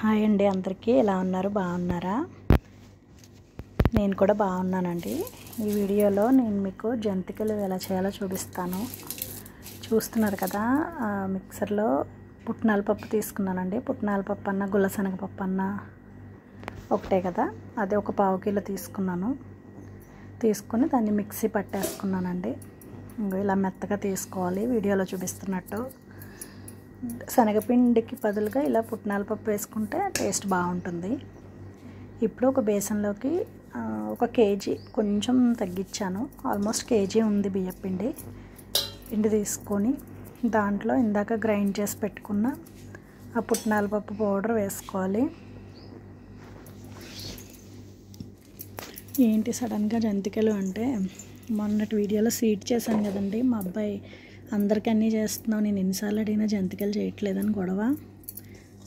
Hi అండి, అందరికీ ఎలా ఉన్నారు? బాగున్నారా? నేను కూడా బాగున్నానండి. ఈ వీడియోలో నేను మీకు జంతికలు ఎలా చేయాలో చూపిస్తాను. చూస్తున్నారు కదా, మిక్సర్లో పుట్నాల పప్పు తీసుకున్నానండి. పుట్నాల పప్పు అన్న గుల్లశనగ పప్పు అన్న ఒకటే కదా, అది ఒక పావు కిలో తీసుకుని దాన్ని మిక్సీ పట్టేసుకున్నానండి. ఇలా మెత్తగా తీసుకోవాలి, వీడియోలో చూపిస్తున్నట్టు. శనగపిండికి బదులుగా ఇలా పుట్నాల పప్పు వేసుకుంటే టేస్ట్ బాగుంటుంది. ఇప్పుడు ఒక బేసన్లోకి 1 కేజీ కొంచెం తగ్గించాను, ఆల్మోస్ట్ కేజీ ఉంది బియ్యపిండి తీసుకొని దాంట్లో ఇందాక గ్రైండ్ చేసి పెట్టుకున్న ఆ పుట్నాల పప్పు పౌడర్ వేసుకోవాలి. ఏంటి సడన్గా జంతికలు అంటే, మొన్నటి వీడియోలో స్వీట్ చేశాను కదండి. మా అబ్బాయి అందరికీ అన్నీ చేస్తున్నావు, నేను ఎన్నిసార్లు అడిగినా జంతికలు చేయట్లేదని గొడవ.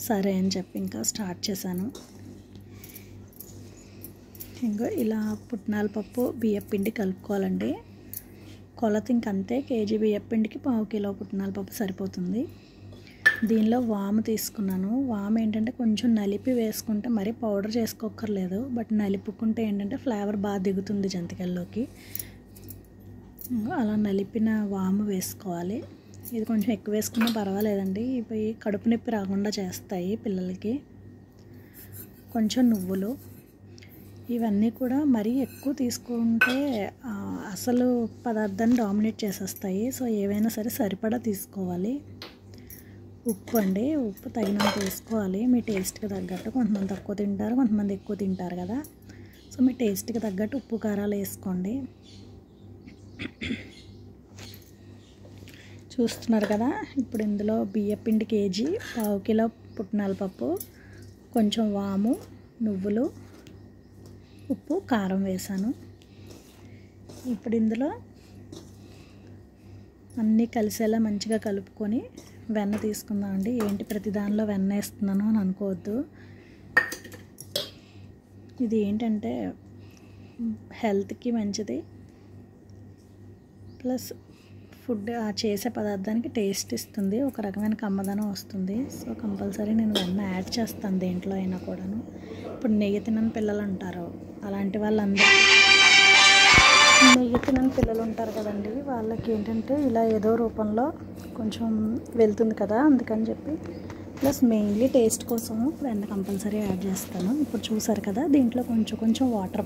సరే అని చెప్పి ఇంకా స్టార్ట్ చేశాను. ఇంకా ఇలా పుట్నాల పప్పు బియ్యపిండి కలుపుకోవాలండి. కొలత ఇంకంతే, కేజీ బియ్యపిండికి పావు కిలో పుట్నాల పప్పు సరిపోతుంది. దీనిలో వాము తీసుకున్నాను. వాము ఏంటంటే కొంచెం నలిపి వేసుకుంటే మరీ పౌడర్ చేసుకోక్కర్లేదు, బట్ నలుపుకుంటే ఏంటంటే ఫ్లేవర్ బాగా దిగుతుంది జంతికల్లోకి. అలా నలిపిన వాము వేసుకోవాలి. ఇది కొంచెం ఎక్కువ వేసుకున్నా పర్వాలేదండి, ఇవి కడుపు నొప్పి రాకుండా చేస్తాయి పిల్లలకి. కొంచెం నువ్వులు, ఇవన్నీ కూడా మరీ ఎక్కువ తీసుకుంటే అసలు పదార్థాన్ని డామినేట్ చేసేస్తాయి. సో ఏవైనా సరే సరిపడా తీసుకోవాలి. ఉప్పు అండి, ఉప్పు తగినంత వేసుకోవాలి మీ టేస్ట్కి తగ్గట్టు. కొంతమంది తక్కువ తింటారు, కొంతమంది ఎక్కువ తింటారు కదా. సో మీ టేస్ట్కి తగ్గట్టు ఉప్పు కారాలు వేసుకోండి. చూస్తున్నారు కదా, ఇప్పుడు ఇందులో బియ్యపిండి కేజీ, పావు కిలో పుట్నాల పప్పు, కొంచెం వాము, నువ్వులు, ఉప్పు, కారం వేసాను. ఇప్పుడు ఇందులో అన్నీ కలిసేలా మంచిగా కలుపుకొని వెన్న తీసుకుందామండి. ఏంటి ప్రతి దానిలో వెన్న వేస్తున్నాను అని అనుకోవద్దు. ఇది ఏంటంటే హెల్త్కి మంచిది, ప్లస్ ఫుడ్ చేసే పదార్థానికి టేస్ట్ ఇస్తుంది, ఒక రకమైన కమ్మదనం వస్తుంది. సో కంపల్సరీ నేను వెన్న యాడ్ చేస్తాను దేంట్లో అయినా కూడాను. ఇప్పుడు నెయ్యి తినని పిల్లలు ఉంటారు, అలాంటి వాళ్ళందరూ నెయ్యి తినని పిల్లలు ఉంటారు కదండి, వాళ్ళకి ఏంటంటే ఇలా ఏదో రూపంలో కొంచెం వెళ్తుంది కదా, అందుకని చెప్పి ప్లస్ మెయిన్లీ టేస్ట్ కోసం వెన్న కంపల్సరీ యాడ్ చేస్తాను. ఇప్పుడు చూసారు కదా, దీంట్లో కొంచెం వాటర్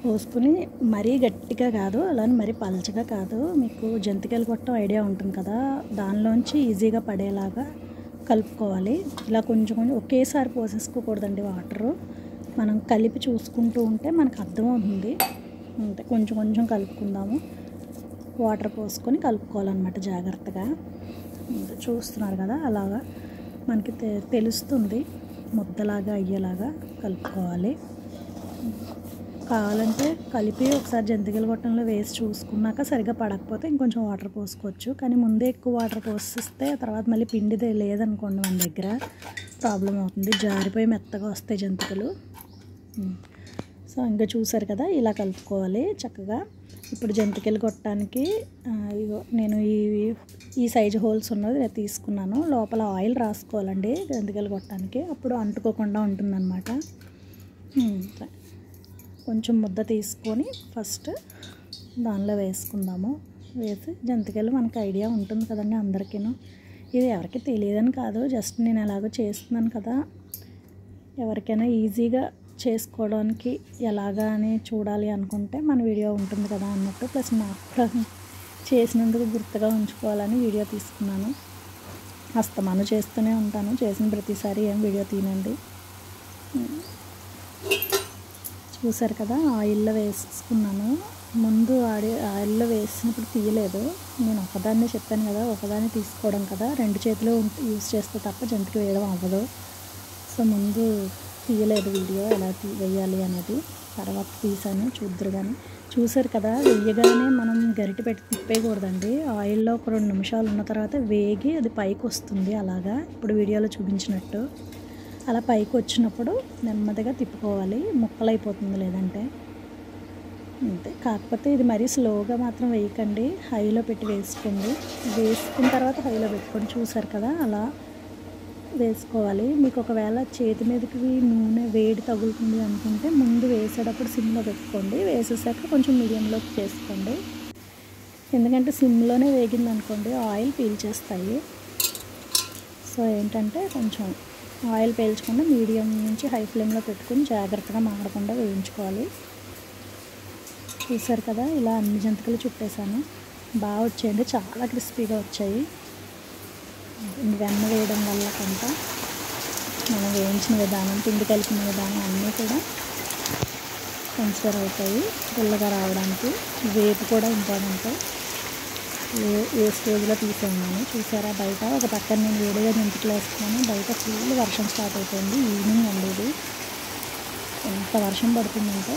పోసుకుని మరీ గట్టిగా కాదు, అలానే మరీ పలచగా కాదు. మీకు జంతికలు కొట్టడం ఐడియా ఉంటుంది కదా, దానిలోంచి ఈజీగా పడేలాగా కలుపుకోవాలి. ఇలా కొంచెం ఒకేసారి పోసేసుకోకూడదండి వాటరు, మనం కలిపి చూసుకుంటూ ఉంటే మనకు అర్థమవుతుంది. అంతే, కొంచెం కలుపుకుందాము. వాటర్ పోసుకొని కలుపుకోవాలన్నమాట జాగ్రత్తగా. చూస్తున్నారు కదా, అలాగా మనకి తెలుస్తుంది, ముద్దలాగా అయ్యేలాగా కలుపుకోవాలి. కావాలంటే కలిపి ఒకసారి జంతికలు గొట్టంలో వేసి చూసుకున్నాక సరిగ్గా పడకపోతే ఇంకొంచెం వాటర్ పోసుకోవచ్చు. కానీ ముందే ఎక్కువ వాటర్ పోసిస్తే తర్వాత మళ్ళీ పిండిదే లేదనుకోండి మన దగ్గర ప్రాబ్లం అవుతుంది, జారిపోయి మెత్తగా వస్తాయి జంతికలు. సో ఇంకా చూసారు కదా, ఇలా కలుపుకోవాలి చక్కగా. ఇప్పుడు జంతికలు కొట్టడానికి నేను ఈ సైజు హోల్స్ ఉన్నది తీసుకున్నాను. లోపల ఆయిల్ రాసుకోవాలండి జంతికలు కొట్టడానికి, అప్పుడు అంటుకోకుండా ఉంటుందన్నమాట. కొంచెం ముద్ద తీసుకొని ఫస్ట్ దానిలో వేసుకుందాము. వేసి జంతికలు మనకు ఐడియా ఉంటుంది కదండి అందరికీను. ఇది ఎవరికి తెలియదని కాదు, జస్ట్ నేను ఎలాగో చేస్తున్నాను కదా, ఎవరికైనా ఈజీగా చేసుకోవడానికి ఎలాగా అని చూడాలి అనుకుంటే మన వీడియో ఉంటుంది కదా అన్నట్టు, ప్లస్ నాకు కూడా చేసినందుకు గుర్తుగా ఉంచుకోవాలని వీడియో తీసుకున్నాను. అస్తమాను చేస్తూనే ఉంటాను, చేసిన ప్రతిసారి ఏం వీడియో తీనండి. చూసారు కదా, ఆయిల్లో వేసుకున్నాను. ముందు ఆయిల్లో వేసినప్పుడు తీయలేదు, నేను ఒకదాన్ని చెప్పాను కదా, ఒకదాన్ని తీసుకోవడం కదా, 2 చేతులు యూజ్ చేస్తే తప్ప జంతిక వేయడం అవ్వదు. సో ముందు తీయలేదు వీడియో ఎలా వేయాలి అనేది, తర్వాత తీసాను చూద్దరు. కానీ చూసారు కదా, వేయగానే మనం గరిటె పెట్టి తిప్పేయకూడదండి. ఆయిల్లో ఒక 2 నిమిషాలు ఉన్న తర్వాత వేగి అది పైకి వస్తుంది, అలాగా ఇప్పుడు వీడియోలో చూపించినట్టు. అలా పైకి వచ్చినప్పుడు నెమ్మదిగా తిప్పుకోవాలి, ముక్కలైపోతుంది లేదంటే. అంతే, కాకపోతే ఇది మరీ స్లోగా మాత్రం వేయకండి, హైలో పెట్టి వేసుకోండి. వేసుకున్న తర్వాత హైలో పెట్టుకోండి. చూసారు కదా, అలా వేసుకోవాలి. మీకు ఒకవేళ చేతి మీదకి నూనె వేడి తగులుతుంది అనుకుంటే ముందు వేసేటప్పుడు సిమ్లో పెట్టుకోండి. వేసేసాక కొంచెం మీడియంలోకి చేసుకోండి. ఎందుకంటే సిమ్లోనే వేగిందనుకోండి ఆయిల్ పీల్చేస్తాయి. సో ఏంటంటే కొంచెం ఆయిల్ పీల్చకుండా మీడియం నుంచి హై ఫ్లేమ్లో పెట్టుకుని జాగ్రత్తగా మాడకుండా వేయించుకోవాలి. చూసారు కదా, ఇలా అన్ని జంతికలు చుట్టేసాను. బాగా వచ్చాయండి, చాలా క్రిస్పీగా వచ్చాయి. వెన్న వేయడం వల్ల కొంత మనం వేయించిన విధానం, పిండి కలిపిన విధానం అన్నీ కూడా కన్సిడర్ అవుతాయి పుల్లగా రావడానికి. వేపు కూడా ఇంపార్టెంట్. ఏ స్టేజ్లో తీసాను చూసారా, బయట ఒక పక్కన నేను వేడిగా జంతికలు వేస్తున్నాను, బయట ఫుల్ వర్షం స్టార్ట్ అయిపోయింది. ఈవినింగ్ అండి ఇది. ఎంత వర్షం పడుతుందంటే